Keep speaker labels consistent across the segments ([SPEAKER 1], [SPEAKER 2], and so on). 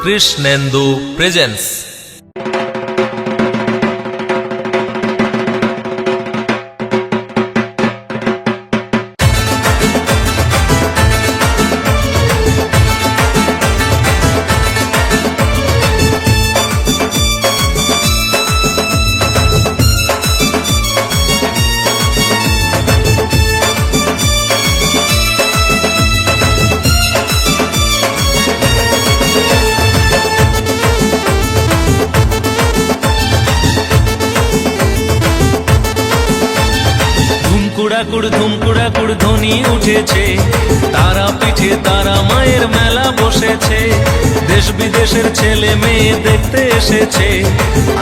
[SPEAKER 1] Krishnendu presence. ধুমকুড়াকুড় ধ্বনি উঠেছে, তারা পিঠে তারা মায়ের মেলা বসেছে। দেশ বিদেশের ছেলে মেয়ে দেখতে এসেছে,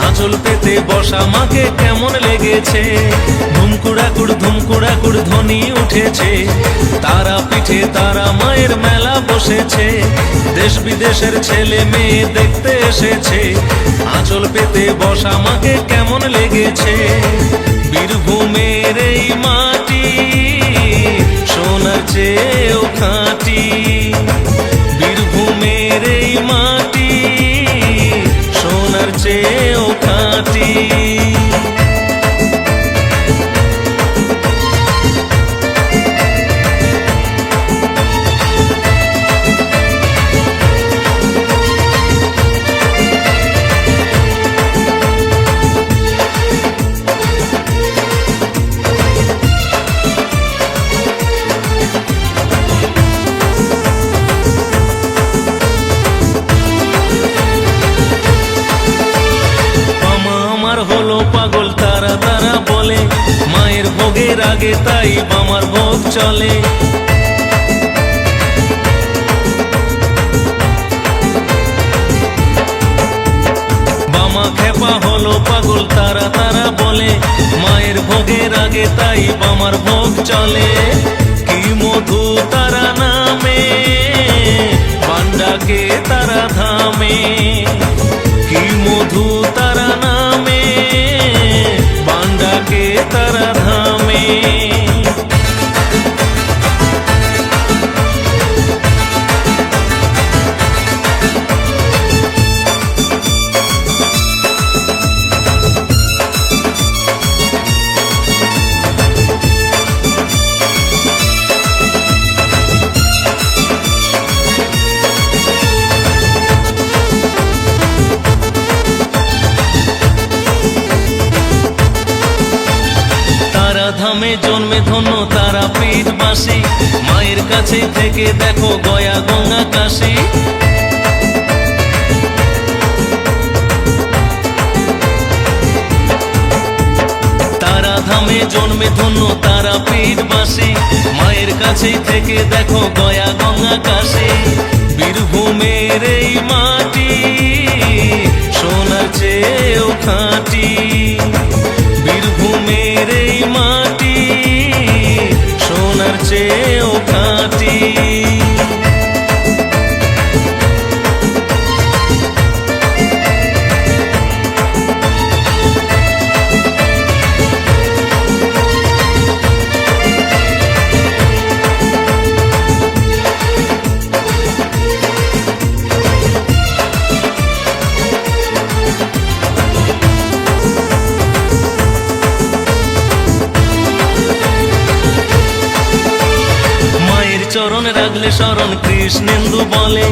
[SPEAKER 1] আঁচল পেতে বসা মাকে কেমন লেগেছে। ধুমকুড়াকুড় ধ্বনি উঠেছে, তারা পিঠে তারা মায়ের মেলা বসেছে। দেশ বিদেশের ছেলে মেয়ে দেখতে এসেছে, আঁচল পেতে বসা মাকে কেমন লেগেছে। বীরভূমের এই মাটি সোনার চেয়েও খাঁটি, বীরভূমের এই মাটি সোনার চেয়েও খাঁটি। হলো পাগল তারা তারা বলে, মায়ের ভোগের আগে তাই বামার ভোগ চলে। বামা খেপা হলো পাগল তারা তারা বলে, মায়ের ভোগের আগে তাই বামার ভোগ চলে। কি মধু তারা নামে পান্ডাকে তারা ধামে, কি মধু তারা নামে বান্ডাকে তারা ধামে। ধামে জন্মে ধন্য তারা পীঠবাসী, মায়ের কাছে থেকে দেখো গয়া গঙ্গা কাশী। তারা ধামে জন্মে ধন্য তারা পীঠবাসী, মায়ের কাছে থেকে দেখো গয়া গঙ্গা কাশী। বীরভূমের এই মাটি সোনার চেয়েও খাঁটি, বীরভূমের এই মাটি সোনার চেয়েও খাঁটি। চরণ রাখলে শরণ কৃষ্ণেন্দু বলে,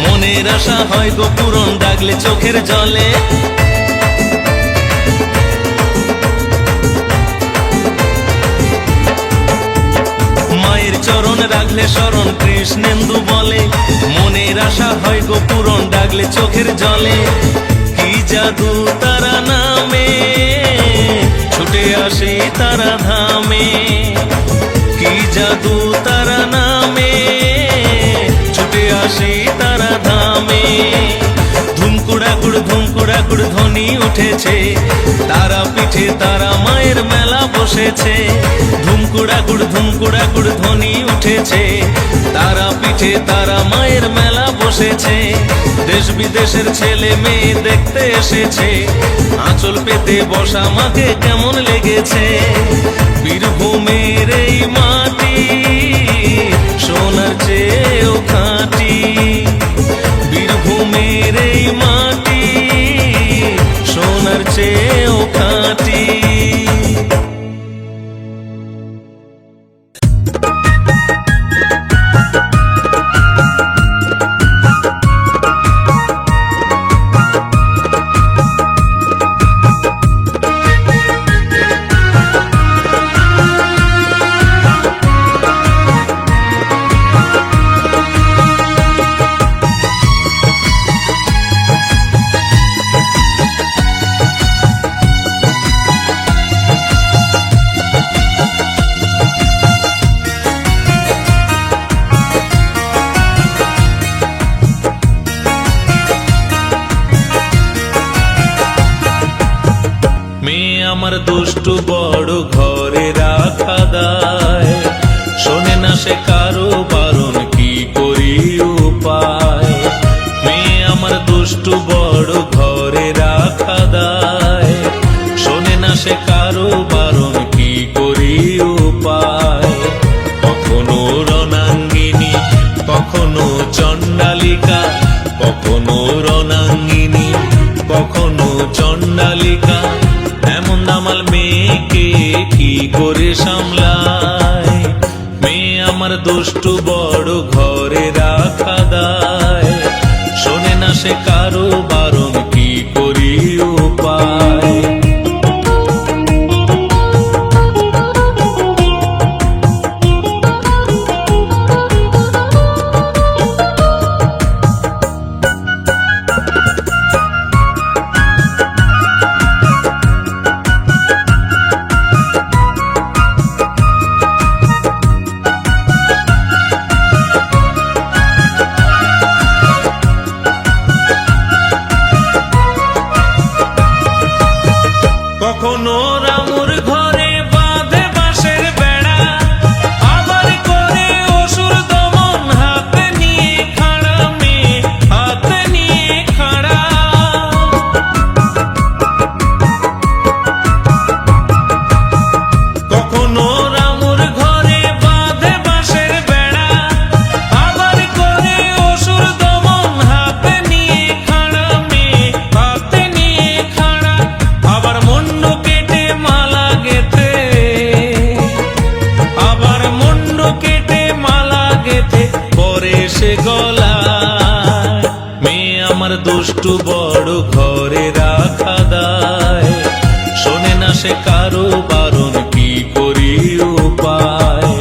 [SPEAKER 1] মনের আশা হয় গো পূরণ ডাকলে চোখের জলে। মায়ের চরণ রাখলে শরণ কৃষ্ণেন্দু বলে, মনের আশা হয় গো পূরণ ডাকলে চোখের জলে। কি জাদু তারা নামে ছুটে আসে তারা ধামে, কি জাদু তারা নামে ছুটে আসে তারা ধামে। ধুমকুড়াকুড় ধ্বনি উঠেছে, তারা পিঠে তারা মায়ের মেলা বসেছে। ধুমকুড়াকুড় ধ্বনি উঠেছে, তারা পিঠে তারা মায়ের মেলা বসেছে। দেশ বিদেশের ছেলে মেয়ে দেখতে এসেছে, আঁচল পেতে বসা মাকে কেমন লেগেছে। বীরভূমের এই মাটি সোনার চেয়েও খাঁটি, বীরভূমের দুষ্টু বড় ঘরে রাখা দায়, শোনে না সে কারো বারণ, কি করি উপায়। মেয়ে আমার দুষ্টু বড় ঘরে রাখা দায়, শোনে না সে কারো বারণ, কি করি উপায়। কখনো রণাঙ্গিনী, কখনো চণ্ডালিকা, কখনো রণাঙ্গিনী, কখনো চণ্ডালিকা, এমন দামাল মেয়েকে কি করে সামলায়। মেয়ে আমার দুষ্টু বড় ঘরে রাখা দায়, শোনে না সে কারো বারণ, কি করি উপায়। কখনো রামুর ঘরে বাঁধে বাঁশের বেড়া, আবার করে অসুর দমন, হাতে নিয়ে খাড়া মেয়ে, হাতে নিয়ে খাড়া। কখনো রামুর ঘরে বাঁধে বাঁশের বেড়া, আবার করে অসুর দমন, হাতে নিয়ে খাড়া মেয়ে, হাতে নিয়ে খাড়া। আবার মুন্ডু কেটে মালা গেথে, আবার মুন্ডু কেটে মালা গেথে পরে সে গলায়। মেয়ে আমার দুষ্টু বড় ঘরে রাখা দায়, শোনে না সে কারো বারণ, কি করি উপায়।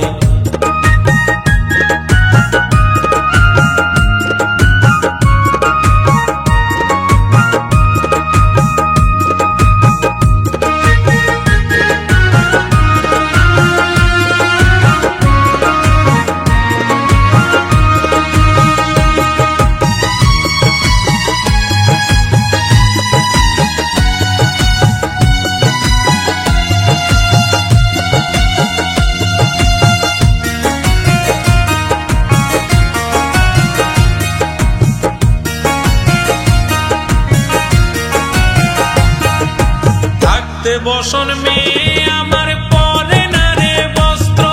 [SPEAKER 1] থাকতে বসন মেয়ে আমার পরে না রে বস্ত্র,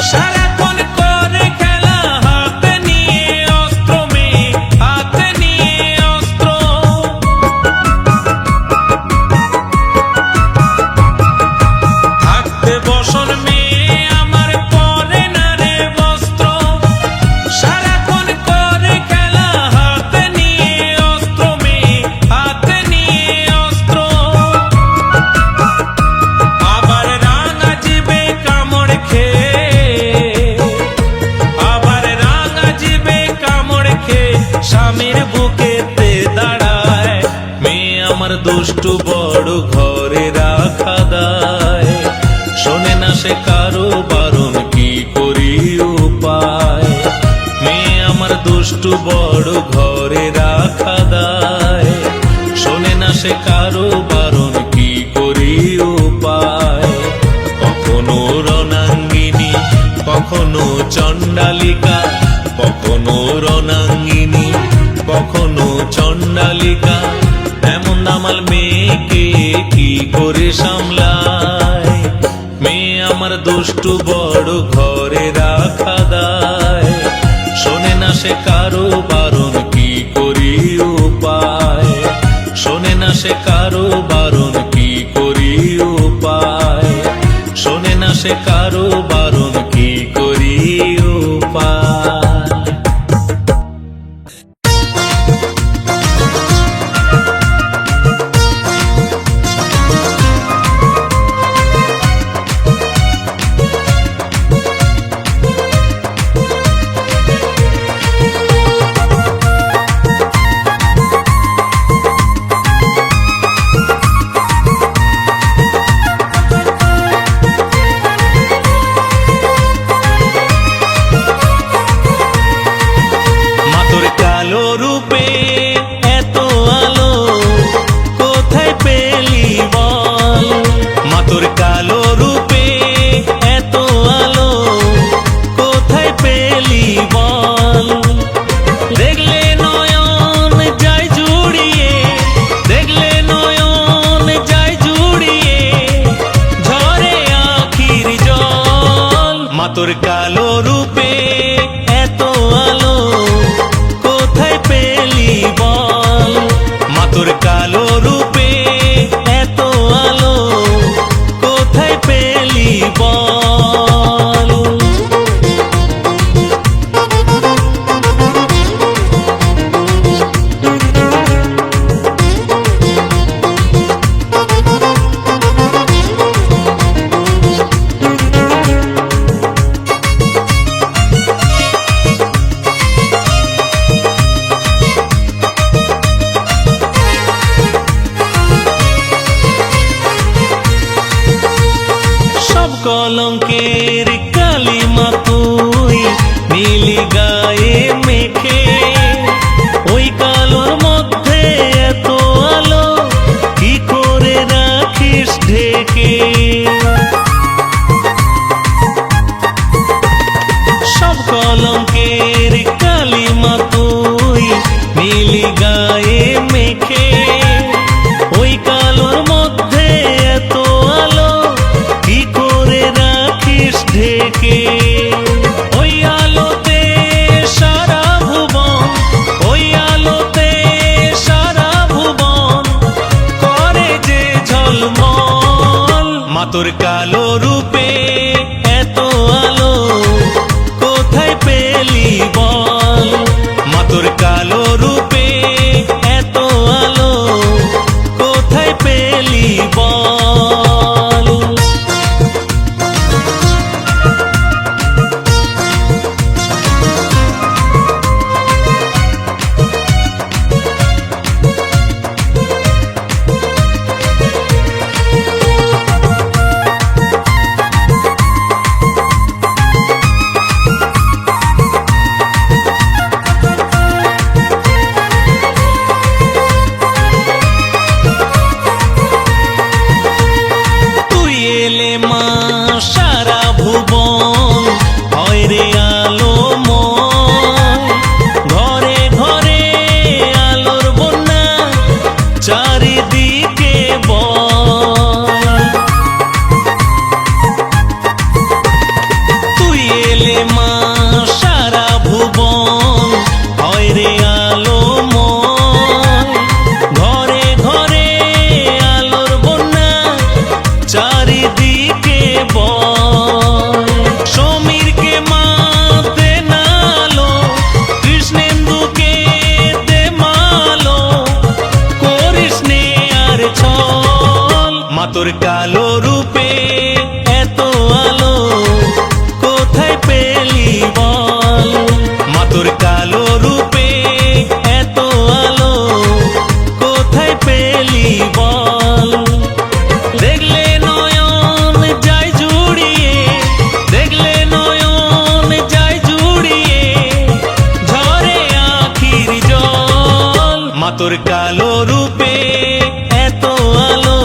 [SPEAKER 1] সারাক্ষণ করে খেলা হাতে নিয়ে অস্ত্র, মেয়ে হাতে নিয়ে অস্ত্র। থাকতে বসন মেয়ে আমার পরে না রে বস্ত্র, সারাক্ষণ করে খেলা হাতে নিয়ে অস্ত্র, মেয়ে হাতে নিয়ে অস্ত্র। আবার রাঙা জিবে কামড় খেয়ে, আবার রাঙা জিবে কামড় খেয়ে স্বামীর বুকেতে দাঁড়ায়। মেয়ে আমার দুষ্টু বড় ঘরে রাখা দায়, শোনে না সে কারো বারণ, কি করি উপায়। মেয়ে আমার দুষ্টু বড় ঘরে রাখা দায়, শোনে না সে কারো বারণ, কি করি উপায়। কখনো রণাঙ্গিনী, কখনো চণ্ডালিকা, কখনো রণাঙ্গিনী, কখনো চণ্ডালিকা, এমন দামাল মেয়েকে কি করে সামলায়। মেয়ে আমার দুষ্টু বড় ঘরে রাখা দায়, শোনে না সে কারো বারণ, কি করি উপায়। শোনে না সে কারো বারণ, কি করি উপায়। শোনে না সে কারো বারণ, কি করি উপায়। তোর কালো রূপে এত আলো কোথায় পেলি বল, মা তোর কালো রূপে এত আলো কোথায় পেলি বল। কলঙ্কের কালিমা তুই নীলি গায়ে মেখে, ওই কালোর মধ্যে এত আলো কি করে রাখিস ঢেকে। সব কলঙ্কের কালিমা তুই নীলি গায়ে মেখে, ওই কালোর মধ্যে এত আলো কি করে রাখিস ঢেকে। ওই আলোতে সারা ভুবন, ওই আলোতে সারা ভুবন করে যে ঝলমল, মা তোর কালো রূপে এত আলো কোথায় পেলি বল, মা তোর কালো রূপে এত আলো কোথায় পেলি বল। মা সারা ভুবন হয় রে আলোময়, ঘরে ঘরে আলোর বন্যা চারিদিকে বয়। তুই এলে মা সারা ভুবন হয় রে আলোময়, ঘরে ঘরে আলোর বন্যা চারিদিকে বয়। সমীরকে মা দে নালো, কৃষ্ণেন্দুকে দে মালো, করিস নে আর ছল, মা তোর কালো রূপে এত আলো কোথায় পেলি বল, মা তোর কালো রূপে এত আলো কোথায় পেলি বল। দেখলে নয়ন যায় জুড়িয়ে, দেখলে নয়ন যায় জুড়িয়ে, ঝরে আখির জল, মা তোর কালো রূপে এত আলো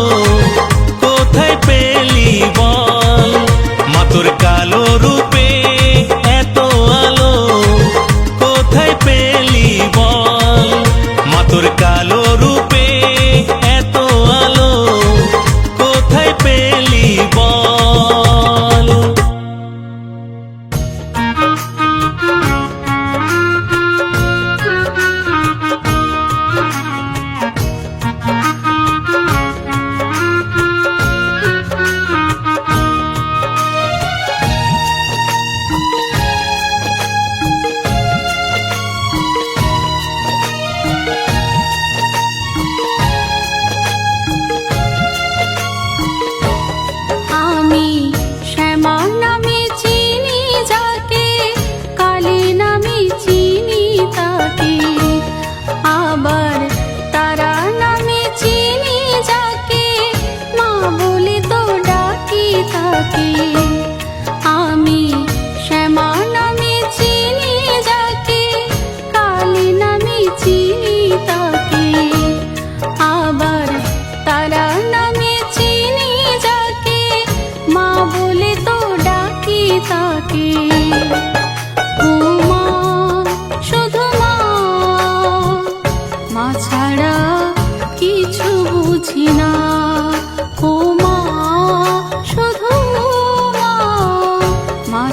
[SPEAKER 1] কোথায় পেলি বল, মা তোর কালো রূপে এত আলো কোথায় পেলি বল, মা তোর কালো রূপে এত আলো কোথায় পেলি বল।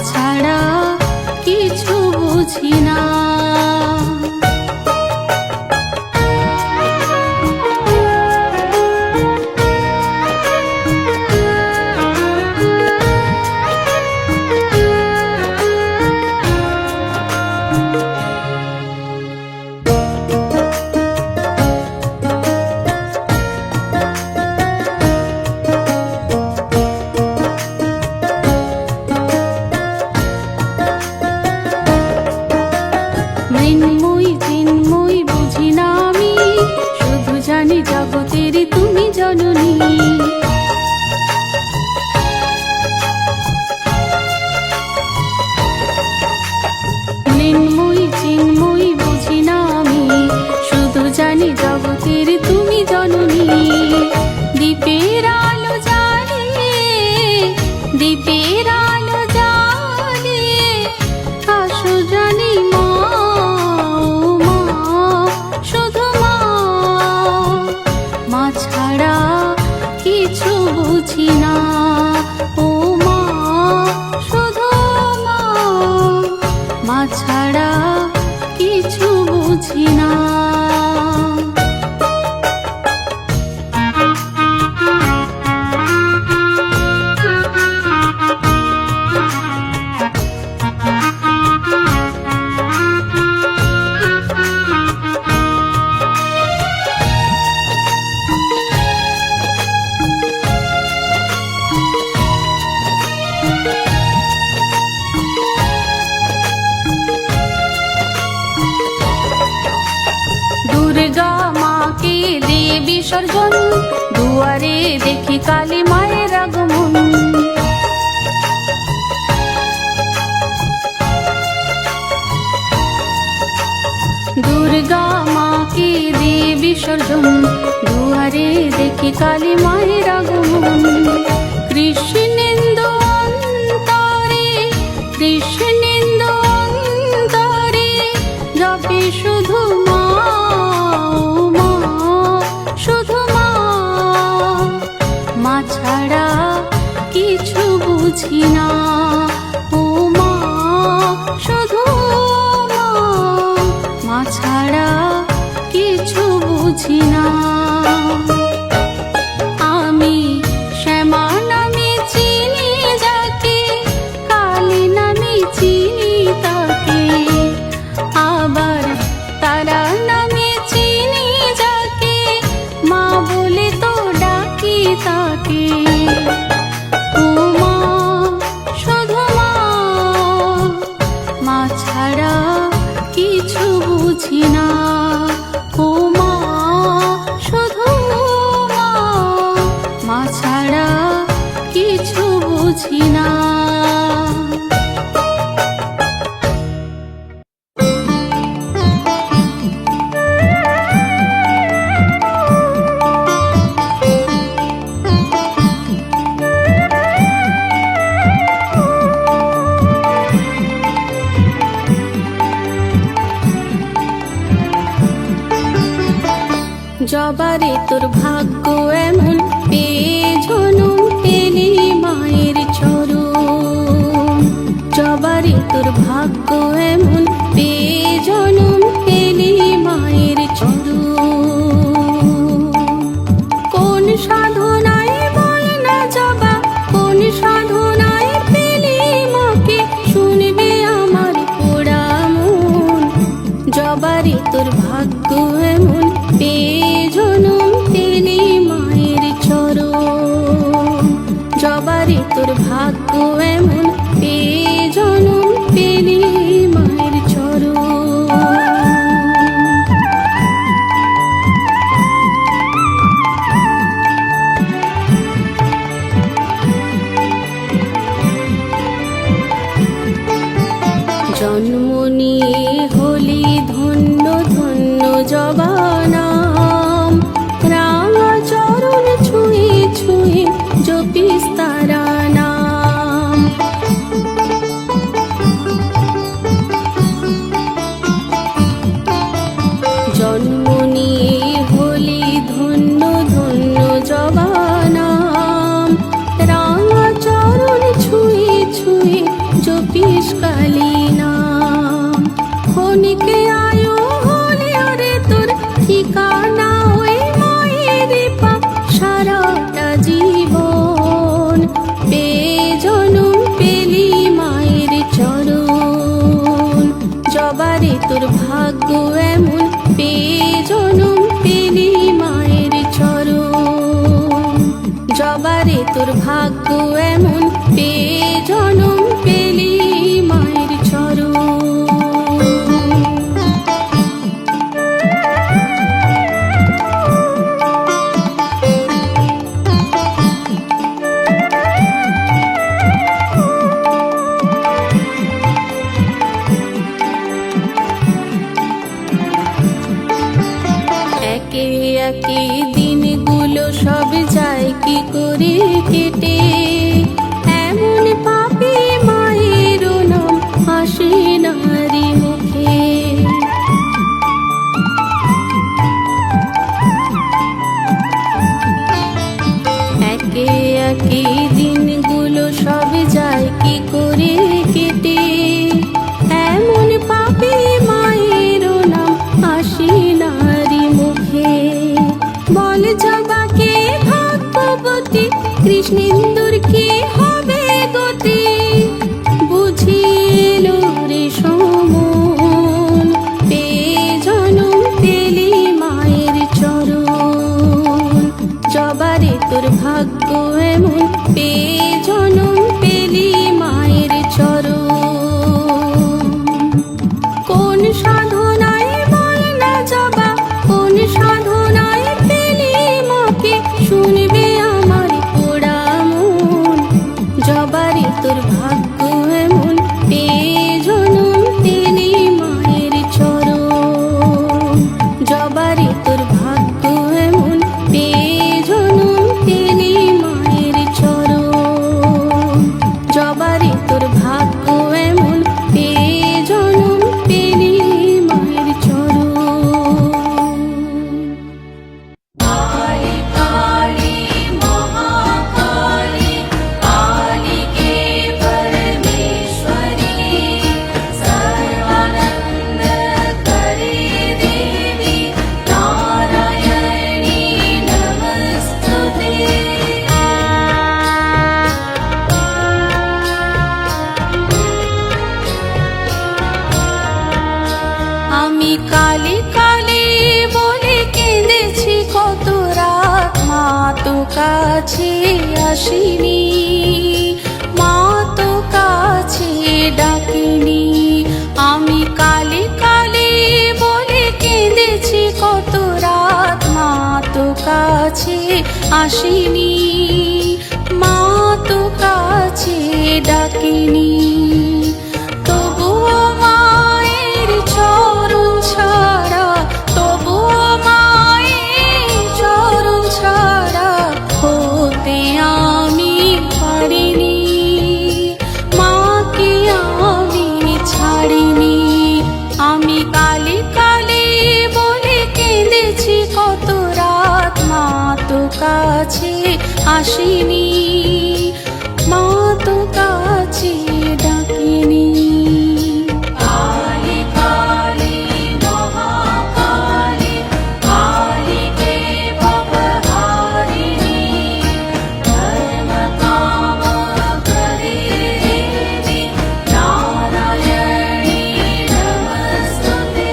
[SPEAKER 2] ছাড়া কিছু বুঝি না। মৃন্ময়ী চিন্ময়ী বুঝি না আমি, শুধু জানি জগতের তুমি জননী। মৃন্ময়ী চিন্ময়ী বুঝি না আমি, শুধু জানি জগতের তুমি জননী। দীপের আলো জ্বালিয়ে, দীপের আলো জ্বালিয়ে আসো জানি মা, মা ছাড়া কিছু বুঝি না। ও মা, শুধু মা, মা ছাড়া কিছু বুঝি না। দুর্গা মাকে দে বিসর্জন, দুয়ারে দেখি কালী মায়ের আগমন। দুর্গা মাকে দে বিসর্জন, দুয়ারে দেখি কালী মায়ের আগমন। কৃষ্ণেন্দু অন্তরে, কৃষ্ণেন্দু অন্তরে জপে শুধু মা, মা ছাড়া কিছু বুঝি না। ও মা, শুধু মা, মা ছাড়া কিছু বুঝি না। আমি শ্যামা নামে চিনি যাকে, কালী নামে চিনি তাকে, আবার তারা নামে চিনি যাকে, মা বলে তো ডাকি তাকে। ও মা, শুধু মা, মা ছাড়া কিছু বুঝি না। ও মা, শুধু মা, মা ছাড়া কিছু বুঝি না। জবারে তোর ভাগ্য এমন, পেয়ে ঝনু পেলি মায়ের চরণ। জবারে তোর ভাগ্য এমন, পেয়ে ঝনু পেলি মায়ের চরণ। কোন সাধনায় বল না জবা, কোন সাধনায় পেলি মাকে, শুনবে আমার পোড়া মন। জবারে তোর ভাগ্য এমন, পেয়ে জনম পেলি মায়ের চরণ। জবারে তোর ভাগ্য এমন, পেয়ে জনম পেলি মায়ের চরণ। জন্ম নিয়ে হলি ধন্য ধন্য জবা নাম, রাঙা চরণ ছুঁয়ে ছুঁয়ে জপিস তারা নাম। জন্ম নিয়ে হলি ধন্য ধন্য জবা নাম, রাঙা চরণ ছুঁয়ে ছুঁয়ে জপিস বিষকালী নাম। ক্ষণিকে আয়ু হলে রে তোর ঠিকানা ওই মায়ের পাপ সারাটা জীবন। পেয়ে জনম পেলি মায়ের চরণ, জবারে তোর ভাগ্য এমন পেয়ে জনম পেলি মায়ের চরণ। জবারে তোর ভাগ্য এমন পেয়ে জনম পেলি মায়ের চরণ। একে একে দিনগুলো সব যায় কি করে কেটে, এমন পাপী মায়ের নাম আসে নারী মুখে। একে একে দিনগুলো সব যায় কি করে কেটে, এমন পাপী মায়ের নাম আসে নারী মুখে। বল জবাকে ভাগ্যবতী কৃষ্ণেন্দুর কি হবে গতি, বুঝিল রে সমন পেয়ে জনম পেলি মায়ের চরণ। জবারে তোর ভাগ্য এমন পেয়ে জনম পেলি মায়ের চরণ। কোন সাধনায় বল না জবা, কোন সাধনায় পেলি মাকে শুনবে আমার পোড়া মন। জবারে তোর ভাগ্য এমন পেয়ে জনম পেলি মায়ের চরণ। জবারে তোর ভাগ্য এমন পেয়ে জনম পেলি মায়ের চরণ। জবারে তোর ভাগ্য এমন পেয়ে জনম পেলি মায়ের চরণ। কালী কালী মহাকালী কালিকে পরমেশ্বরী, সর্বানন্দ করে দেবী নারায়ণী নমস্তুতে। আমি কালী কালী বলে কেঁদেছি কত রাত, মা তো কাছে আসিনি, মা তো কাছে ডাকিনি। আমি কালী কালী বলে কেঁদেছি কত রাত, মা তো কাছে আসিনি, মা তো কাছে ডাকিনি। তবুও মায়ের চরণ ছাড়া, তবুও মায়ের চরণ ছাড়া হতে আমি পারিনি, মাকে আমি ছাড়িনি। আমি কালী কালী বলে কেঁদেছি কত রাত, মা তো কাছে আসিনি, মা তো কাছে ডাকিনি। কালী কালী মহাকালী কালিকে ভবহারিণী, ধর্ম কাম করে দেবী নারায়ণী নমস্তুতে।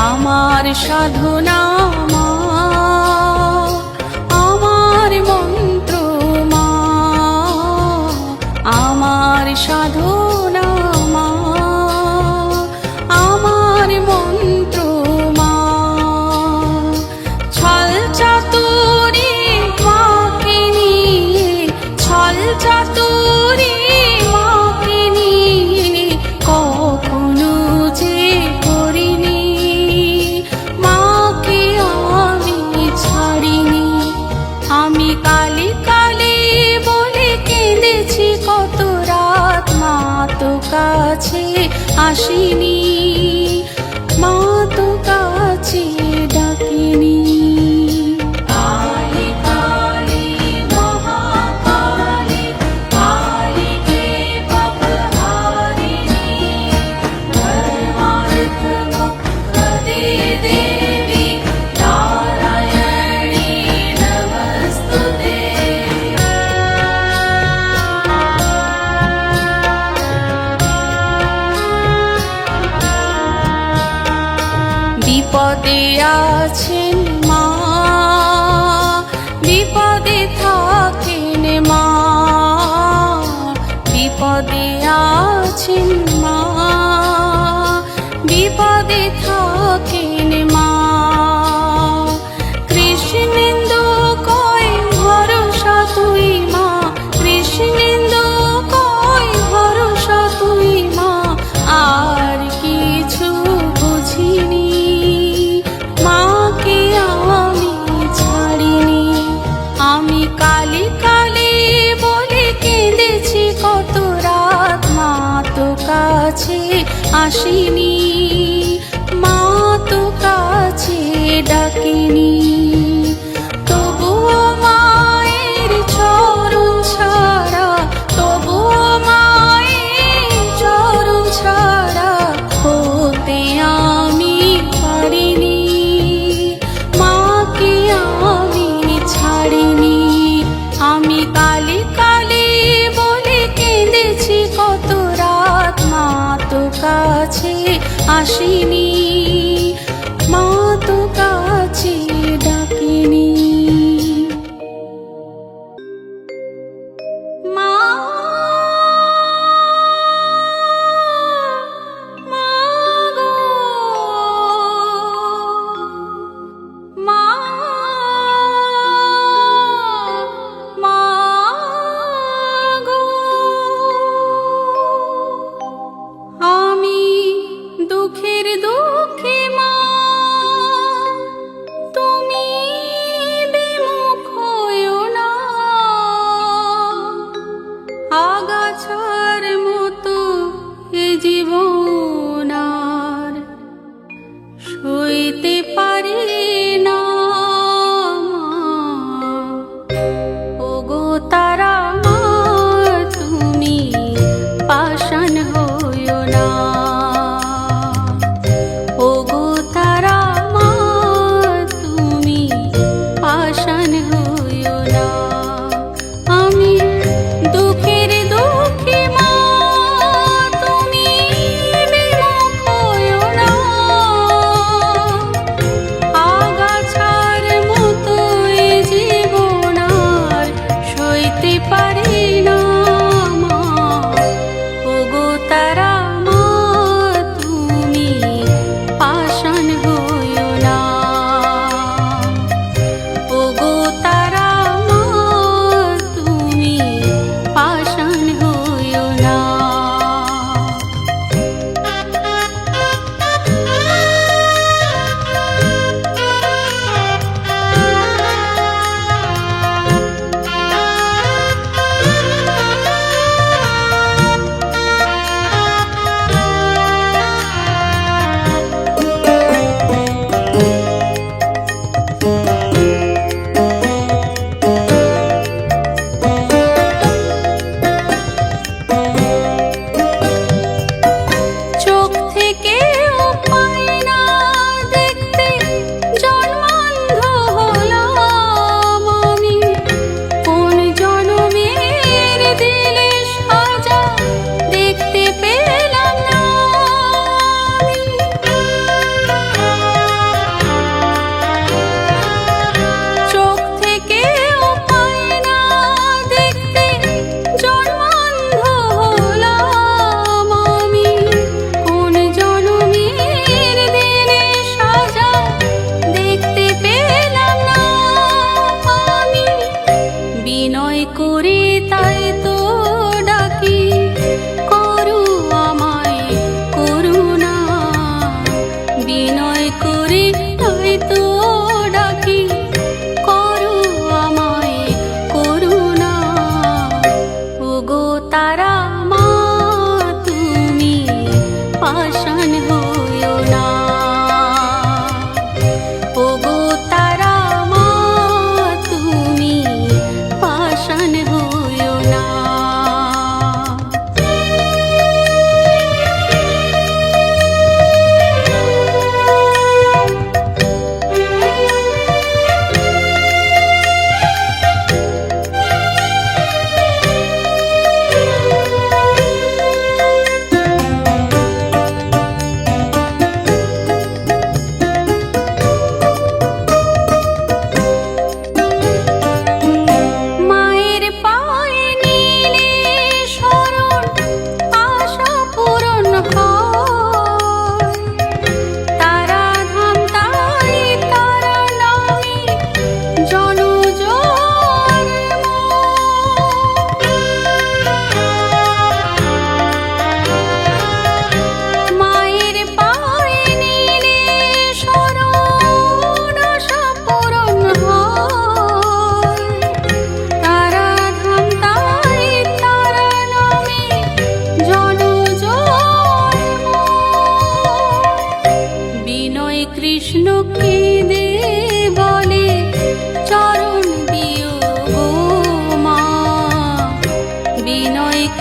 [SPEAKER 2] আমার সাধনা মা, আমার মন্ত্র মা, আমার সাধনা মা, আমার মন্ত্র মা। ছল চাতুরী মাকে নিয়ে, ছল চাতুরী মাকে নিয়ে কখনো যে করিনি, মাকে আমি ছাড়িনি। আমি কালী কালী বলে কেঁদে আসিনি, মা তো কাছে ডাকেনি। কালী কালী মহাকালী, काली के बपहारिणी, धर्मार्थ मोक्षदे देवी, नारायणी नमस्तुते। বিপদে আছেন মা, বিপদে থাকেন মা, বিপদে আছেন মা, বিপদে থাকেন মা। কৃষ্ণেন্দু কয় ভরসা তুই মা, কৃষ্ণেন্দু কয় ভরসা তুই মা, আর কিছু বুঝিনি, মাকে আমি ছাড়িনি। আমি কালী কালী বলে কেঁদেছি কত রাত, মা তো কাছে আসিনি, মা তো কাছে ডাকিনি। তবুও মায়ের চরণ ছাড়া, তবুও মায়ের চরণ ছাড়া হতে আমি পারিনি, মাকে আমি ছাড়িনি। আমি কালী কালী বলে কেঁদেছি কত রাত, মা তো কাছে আসিনি, মা তো কাছে ডাকিনি। মা, মা গো, মা, মা গো। আমি দুঃখের দুঃখে মা, তুমি বিমুখ হইও না, আগাছার মতো এ জীবন আর সইতে পারি না। ওগো তারা মা, তুমি পাষাণ হইও না, ওগো তারা মা, তুমি পাষাণ হইও না। আমি দুঃখের দুঃখী মা, তুমি বিমুখ হইও না, আগাছার মতো এ জীবন আর সইতে পারি না মা। ওগো তারা মা, তুমি পাষাণ হইও না, ওগো তারা মা, তুমি পাষাণ হইও না। চোখ থেকে পাই না দেখতে, জন্মান্ধ হলাম আমি, কোন জনমের দিলে সাজা দেখতে পেলাম না আমি। চোখ থেকে পাই না দেখতে, জন্মান্ধ হলাম আমি, কোন জনমের দিলে সাজা দেখতে পেলাম না আমি। বিনয় করে তাই তো ডাকি, করু আমায় করুণা, বিনয় করে তাই তো ডাকি, করু আমায় করুণা। ওগো তারা মা, তুমি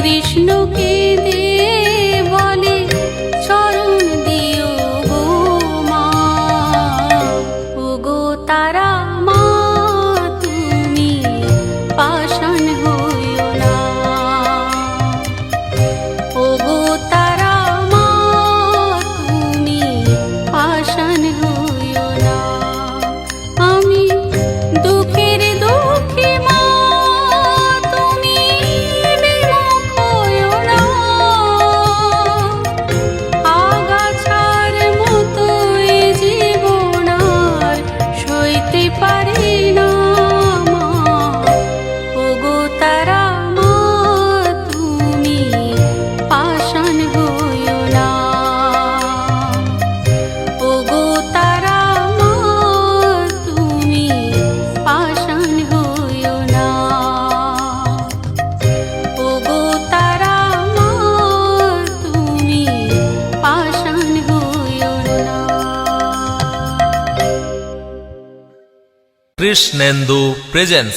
[SPEAKER 2] কৃষ্ণকে দে বলে চরণ দিও গো মা। ওগো তারা মা তুমি পাষাণ হইও না। ওগো তারা মা তুমি পাষাণ হইও না। আমি দুঃখের দুঃখী মা তুমি বিমুখ হইও না। আগাছার মতো এ জীবন আর সইতে পারি না মা। ওগো তারা মা তুমি পাষাণ হইও না। ওগো তারা মা তুমি পাষাণ হইও না। ওগো তারা মা তুমি পাষাণ হইও না।
[SPEAKER 1] কৃষ্ণেন্দু প্রেজেন্স।